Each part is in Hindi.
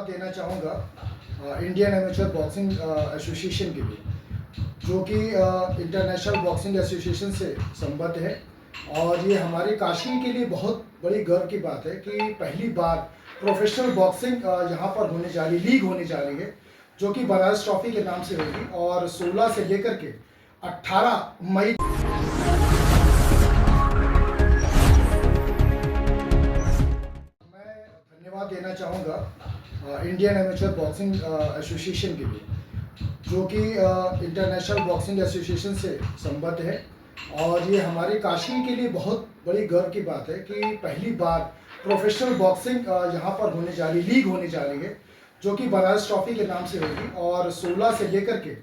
देना चाहूँगा इंडियन एमेच्योर बॉक्सिंग एसोसिएशन के लिए, जो कि इंटरनेशनल बॉक्सिंग एसोसिएशन से संबद्ध है। और ये हमारे काशी के लिए बहुत बड़ी गर्व की बात है कि पहली बार प्रोफेशनल बॉक्सिंग यहाँ पर होने जा रही, लीग होने जा रही है, जो कि बनारस ट्रॉफी के नाम से होगी। और 16 से लेकर के 18 मई मैं धन्यवाद देना चाहूँगा इंडियन एमेच्योर बॉक्सिंग एसोसिएशन के लिए, जो कि इंटरनेशनल बॉक्सिंग एसोसिएशन से संबद्ध है। और ये हमारे काशी के लिए बहुत बड़ी गर्व की बात है कि पहली बार प्रोफेशनल बॉक्सिंग यहाँ पर होने जा रही, लीग होने जा रही है, जो कि बनारस ट्रॉफी के नाम से होगी। और 16 से लेकर के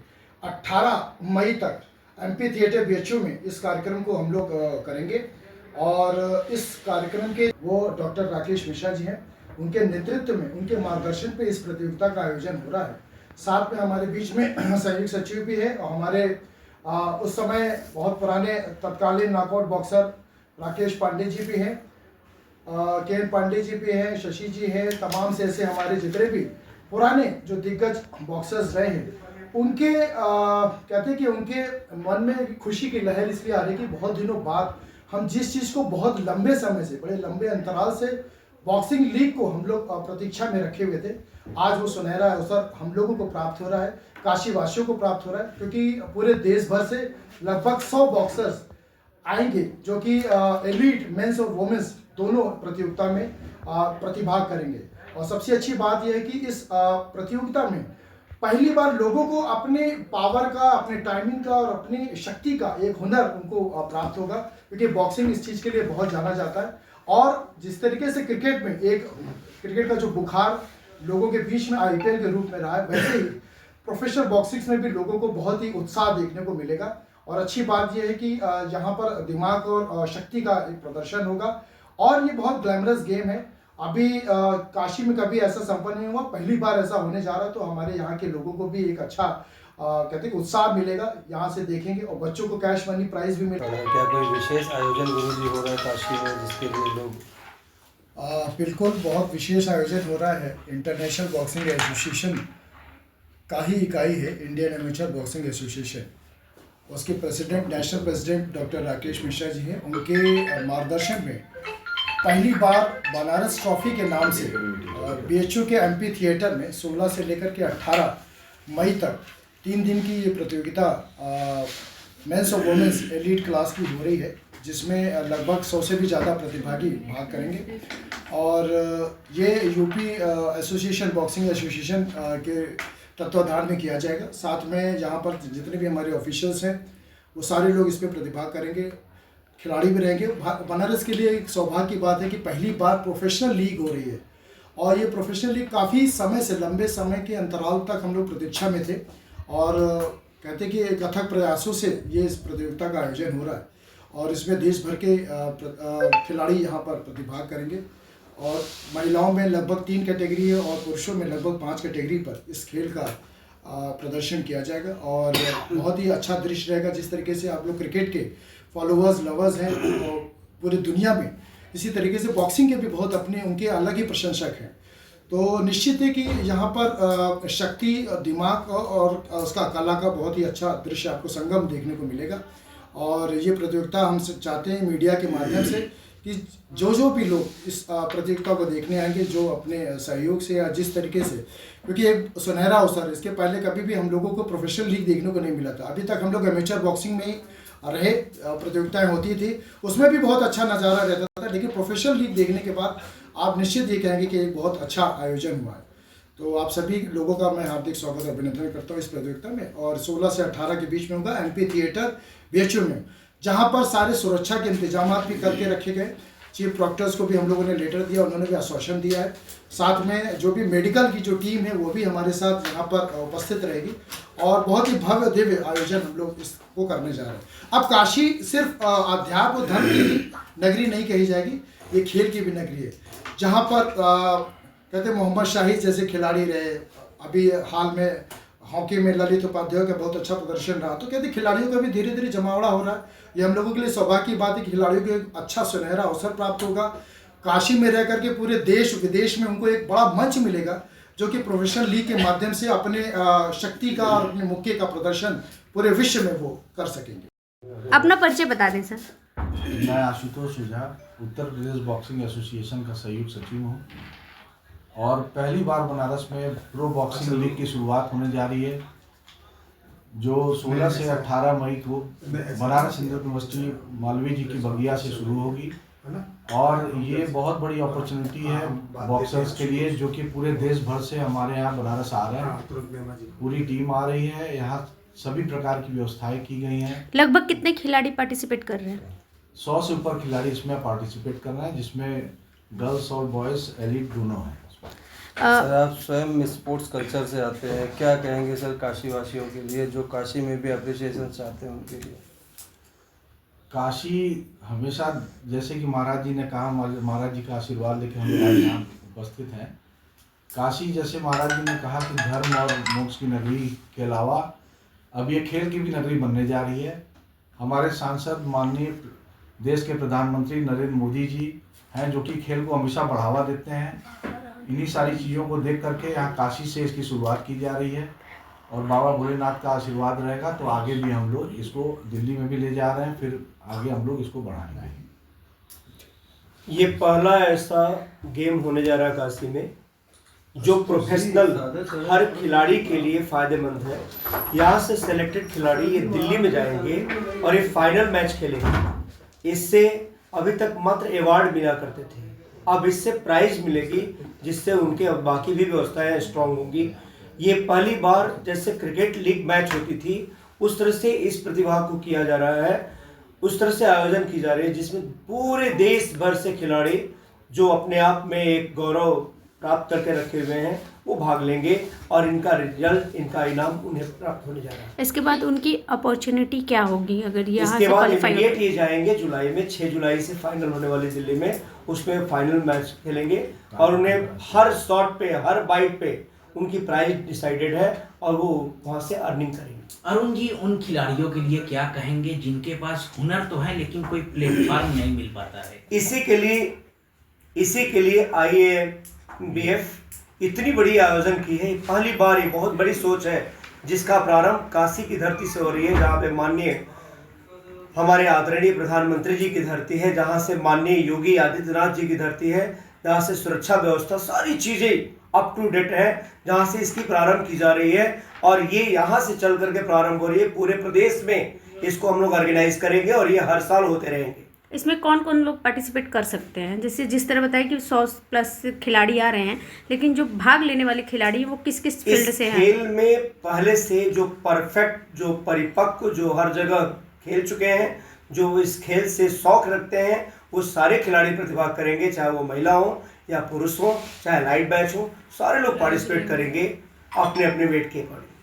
18 मई तक एमपी थिएटर बीएचयू में इस कार्यक्रम को हम लोग करेंगे। और इस कार्यक्रम के वो डॉक्टर राकेश मिश्रा जी हैं, उनके नेतृत्व में, उनके मार्गदर्शन पे इस प्रतियोगिता का आयोजन हो रहा है। साथ में हमारे बीच में संयुक्त सचिव भी है और हमारे उस समय बहुत पुराने तत्कालीन नॉकआउट बॉक्सर राकेश पांडे जी भी हैं, के एन पांडे जी भी हैं, शशि जी हैं, तमाम से ऐसे हमारे जितने भी पुराने जो दिग्गज बॉक्सर्स रहे हैं, उनके कहते हैं कि उनके मन में खुशी की लहर इसलिए आ रही कि बहुत दिनों बाद हम जिस चीज़ को बहुत लंबे समय से, बड़े लंबे अंतराल से बॉक्सिंग लीग को हम लोग प्रतीक्षा में रखे हुए थे, आज वो सुनहरा अवसर हम लोगों को प्राप्त हो रहा है, काशी वासियों को प्राप्त हो रहा है। क्योंकि पूरे देश भर से लगभग 100 बॉक्सर्स आएंगे, जो कि एलीट मेंस और वुमेन्स दोनों प्रतियोगिता में प्रतिभाग करेंगे। और सबसे अच्छी बात यह है कि इस प्रतियोगिता में पहली बार लोगों को अपने पावर का, अपने टाइमिंग का और अपनी शक्ति का एक हुनर उनको प्राप्त होगा, क्योंकि बॉक्सिंग इस चीज़ के लिए बहुत जाना जाता है। और जिस तरीके से क्रिकेट में एक क्रिकेट का जो बुखार लोगों के बीच में आईपीएल के रूप में रहा है, वैसे ही प्रोफेशनल बॉक्सिंग में भी लोगों को बहुत ही उत्साह देखने को मिलेगा। और अच्छी बात यह है कि यहाँ पर दिमाग और शक्ति का एक प्रदर्शन होगा। और ये बहुत ग्लैमरस गेम है, अभी काशी में कभी ऐसा संपन्न नहीं हुआ, पहली बार ऐसा होने जा रहा है। तो हमारे यहाँ के लोगों को भी एक अच्छा कहते हैं उत्साह मिलेगा, यहाँ से देखेंगे। और बच्चों को कैश मनी प्राइज भी मिलेगा। क्या कोई विशेष आयोजन गुरुजी हो रहा है काशी में जिसके लिए लोग? बिल्कुल, बहुत विशेष आयोजन हो रहा है। इंटरनेशनल बॉक्सिंग एसोसिएशन का ही इकाई है इंडियन एमेच्योर बॉक्सिंग एसोसिएशन। उसके president, national president doctor Rakesh Mishra ji हैं, उनके मार्गदर्शन में पहली बार बनारस ट्रॉफी के नाम से बीएचयू के एमपी थिएटर में 16 से लेकर के 18 मई तक 3 दिन की ये प्रतियोगिता मेंस और वुमेन्स एलीट क्लास की हो रही है, जिसमें लगभग 100 से भी ज़्यादा प्रतिभागी भाग करेंगे। और ये यूपी एसोसिएशन, बॉक्सिंग एसोसिएशन के तत्वाधान में किया जाएगा। साथ में यहाँ पर जितने भी हमारे ऑफिशियल्स हैं वो सारे लोग इस पर प्रतिभाग करेंगे, खिलाड़ी भी रहेंगे। बनारस के लिए एक सौभाग्य की बात है कि पहली बार प्रोफेशनल लीग हो रही है। और ये प्रोफेशनल लीग काफ़ी समय से, लंबे समय के अंतराल तक हम लोग प्रतीक्षा में थे। और कहते हैं कि एक अथक प्रयासों से ये इस प्रतियोगिता का आयोजन हो रहा है। और इसमें देश भर के खिलाड़ी यहाँ पर प्रतिभाग करेंगे। और महिलाओं में लगभग 3 कैटेगरी है और पुरुषों में लगभग 5 कैटेगरी पर इस खेल का प्रदर्शन किया जाएगा। और बहुत ही अच्छा दृश्य रहेगा। जिस तरीके से आप लोग क्रिकेट के फॉलोअर्स, लवर्स हैं और पूरी दुनिया में, इसी तरीके से बॉक्सिंग के भी बहुत अपने, उनके अलग ही प्रशंसक हैं। तो निश्चित है कि यहाँ पर शक्ति, दिमाग और उसका कला का बहुत ही अच्छा दृश्य आपको संगम देखने को मिलेगा। और ये प्रतियोगिता हम चाहते हैं मीडिया के माध्यम से कि जो भी लोग इस प्रतियोगिता को देखने आएंगे, जो अपने सहयोग से या जिस तरीके से, क्योंकि एक सुनहरा अवसर, इसके पहले कभी भी हम लोगों को प्रोफेशनल लीग देखने को नहीं मिला था। अभी तक हम लोग एमेच्योर बॉक्सिंग में ही रहे, प्रतियोगिताएं होती थी, उसमें भी बहुत अच्छा नज़ारा रहता था। लेकिन प्रोफेशनल लीग देखने के बाद आप निश्चित ये कहेंगे कि एक बहुत अच्छा आयोजन हुआ है। तो आप सभी लोगों का मैं हार्दिक स्वागत और अभिनंदन करता हूँ इस प्रतियोगिता में। और 16 से 18 के बीच में होगा एमपी थिएटर बीएचयू में, जहाँ पर सारे सुरक्षा के इंतजाम भी करके रखे गए। चीफ प्रॉक्टर्स को भी हम लोगों ने लेटर दिया, उन्होंने भी आश्वासन दिया है। साथ में जो भी मेडिकल की जो टीम है वो भी हमारे साथ यहाँ पर उपस्थित रहेगी। और बहुत ही भव्य दिव्य आयोजन हम लोग इसको करने जा रहे हैं। अब काशी सिर्फ अध्यात्म और धर्म की नगरी नहीं कही जाएगी, ये खेल की भी नगरी है, जहाँ पर कहते हैं मोहम्मद शाहिद जैसे खिलाड़ी रहे। अभी हाल में हॉकी में ललित उपाध्याय का बहुत अच्छा प्रदर्शन रहा। तो कहते खिलाड़ियों का भी धीरे धीरे जमावड़ा हो रहा है। ये हम लोगों के लिए सौभाग्य की बात है कि खिलाड़ियों को एक अच्छा सुनहरा अवसर प्राप्त होगा। काशी में रह करके पूरे देश विदेश में उनको एक बड़ा मंच मिलेगा, जो कि प्रोफेशनल लीग के माध्यम से अपने शक्ति का और अपने मुक्के का प्रदर्शन पूरे विश्व में वो कर सकेंगे। अपना परिचय बता दें सर। मैं आशुतोष ओझा उत्तर प्रदेश बॉक्सिंग एसोसिएशन का संयुक्त सचिव हूँ और पहली बार बनारस में प्रो बॉक्सिंग लीग की शुरुआत होने जा रही है, जो 16 से 18 मई को बनारस हिंदू यूनिवर्सिटी मालवीय जी की बगिया से शुरू होगी। और ये बहुत बड़ी अपॉर्चुनिटी है बॉक्सर्स के लिए, जो कि पूरे देश भर से हमारे यहाँ बनारस आ रहे हैं। पूरी टीम आ रही है, यहाँ सभी प्रकार की व्यवस्थाएं की गई हैं। लगभग कितने खिलाड़ी पार्टिसिपेट कर रहे हैं? 100 से ऊपर खिलाड़ी इसमें पार्टिसिपेट कर रहे हैं, जिसमें गर्ल्स और बॉयज़ एलिट दोनों हैं। सर आप स्वयं स्पोर्ट्स कल्चर से आते हैं, क्या कहेंगे सर काशी वासियों के लिए जो काशी में भी अप्रिसिएशन चाहते हैं उनके लिए? काशी हमेशा, जैसे कि महाराज जी ने कहा, महाराज जी का आशीर्वाद लेके हम लोग आज यहाँ उपस्थित हैं। काशी जैसे महाराज जी ने कहा कि धर्म और मोक्ष की नगरी के अलावा अब ये खेल की भी नगरी बनने जा रही है। हमारे सांसद माननीय देश के प्रधानमंत्री नरेंद्र मोदी जी हैं, जो कि खेल को हमेशा बढ़ावा देते हैं। इन्हीं सारी चीज़ों को देख करके यहाँ काशी से इसकी शुरुआत की जा रही है और बाबा भोलेनाथ का आशीर्वाद रहेगा तो आगे भी हम लोग इसको दिल्ली में भी ले जा रहे हैं, फिर आगे हम लोग इसको बढ़ाएंगे। ये पहला ऐसा गेम होने जा रहा है काशी में जो प्रोफेशनल हर खिलाड़ी के लिए फ़ायदेमंद है। यहाँ से सेलेक्टेड खिलाड़ी ये दिल्ली में जाएंगे और ये फाइनल मैच खेलेंगे। इससे अभी तक मात्र अवार्ड मिला करते थे, अब इससे प्राइज मिलेगी, जिससे उनके अब बाकी भी व्यवस्थाएं स्ट्रांग होंगी। ये पहली बार जैसे क्रिकेट लीग मैच होती थी उस तरह से इस प्रतिभा को किया जा रहा है, उस तरह से आयोजन की जा रही है, जिसमें पूरे देश भर से खिलाड़ी जो अपने आप में एक गौरव प्राप्त करके रखे हुए हैं वो भाग लेंगे और इनका रिजल्ट, इनका इनाम उन्हें प्राप्त होने जा रहा है। इसके बाद उनकी अपॉर्चुनिटी क्या होगी अगर यहाँ इसके से बाद क्वालिफाई? इमीडिएट ये जाएंगे जुलाई में, 6 जुलाई से फाइनल होने वाली दिल्ली में, उसमें फाइनल मैच खेलेंगे और उन्हें हर शॉट पे, हर बाइट पे उनकी प्राइज डिसाइडेड है और वो वहाँ से अर्निंग करेंगे। अरुण जी, उन खिलाड़ियों के लिए क्या कहेंगे जिनके पास हुनर तो है लेकिन कोई प्लेटफॉर्म नहीं मिल पाता है? इसी के लिए IABF इतनी बड़ी आयोजन की है। पहली बार ये बहुत बड़ी सोच है जिसका प्रारंभ काशी की धरती से हो रही है, जहाँ पे माननीय हमारे आदरणीय प्रधानमंत्री जी की धरती है, जहाँ से माननीय योगी आदित्यनाथ जी की धरती है, जहाँ से सुरक्षा व्यवस्था सारी चीज़ें अप टू डेट है, जहाँ से इसकी प्रारंभ की जा रही है और ये यहाँ से चल करके प्रारंभ हो रही है। पूरे प्रदेश में इसको हम लोग ऑर्गेनाइज करेंगे और ये हर साल होते रहेंगे। इसमें कौन कौन लोग पार्टिसिपेट कर सकते हैं? जैसे जिस तरह बताया कि 100+ खिलाड़ी आ रहे हैं, लेकिन जो भाग लेने वाले खिलाड़ी वो किस किस फील्ड से हैं? खेल में पहले से जो परफेक्ट, जो परिपक्व, जो हर जगह खेल चुके हैं, जो इस खेल से शौक रखते हैं, वो सारे खिलाड़ी प्रतिभाग करेंगे, चाहे वो महिला हो या पुरुष हो, चाहे लाइट बैच हो, सारे लोग पार्टिसिपेट करेंगे अपने अपने वेट के अकॉर्डिंग।